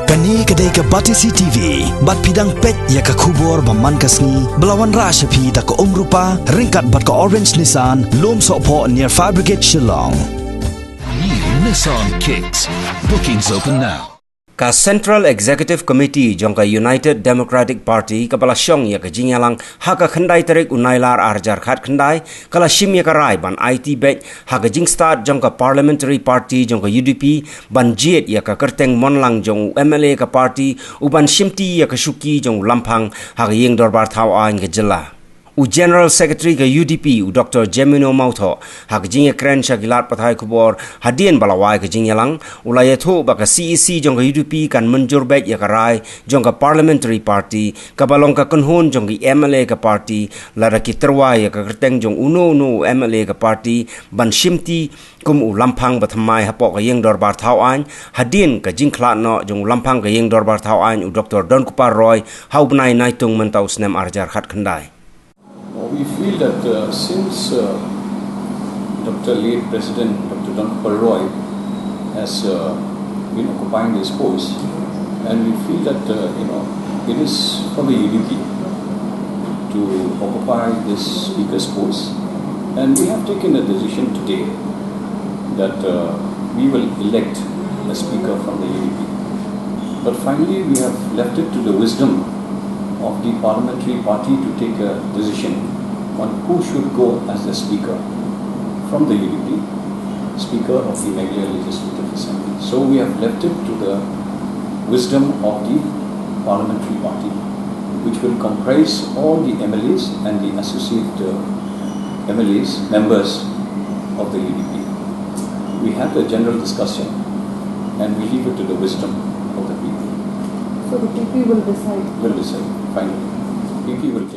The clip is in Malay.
Kani kedai ke Batisi TV, bat pidang pet ya ke kubur baman kasni, belawan rasa pi da ke rupa, ringkat bat ke Orange Nissan, lom sokpo near Fire Brigade Shillong. New Nissan Kicks. Bookings open now. Ka Central Executive Committee jong ka United Democratic Party ka balasyong ya ka jinyalang haka khandai tarik unailar arjar khat khandai kala shim ya ka rai ban IT bet haka jing start jong ka Parliamentary Party jong ka UDP ban jet ya ka kerteng monlang jong MLA ka party uban shimti ya ka shuki jong lampang haka yeng dorbar thau ain ka jilla u General Secretary ka UDP u Dr. Jemino Mautho hak jinge kren shagilat pathai kubor hadien balawai ka jingyalang ulaya tho ba ka CEC jong ka UDP kan menjur bet ya karai jong ka Parliamentary Party ka balong ka kunhun jong ki MLA ka party lara ki terwai ya ka kerteng jong uno MLA ka party ban shimti kum u lampang bathamai hapok ka yeng dorbar thau ain hadien ka jingklat no jong lampang ka yeng dorbar thau ain u Dr. Don Kupar Roy hau bnai naitung mentau snem arjar khat khandai. We feel that since Dr. late President Dr. Don Kupar Roy has been occupying this post, and we feel that it is for the UDP to occupy this speaker's post, and we have taken a decision today that we will elect a speaker from the UDP. But finally, we have left it to the wisdom of the parliamentary party to take a decision on who should go as the speaker from the UDP, speaker of the Meghalaya Legislative Assembly. So we have left it to the wisdom of the parliamentary party, which will comprise all the MLAs and the associate MLAs, members of the UDP. We had a general discussion and we leave it to the wisdom of the people. So the PP will decide? Will decide, finally. PP will take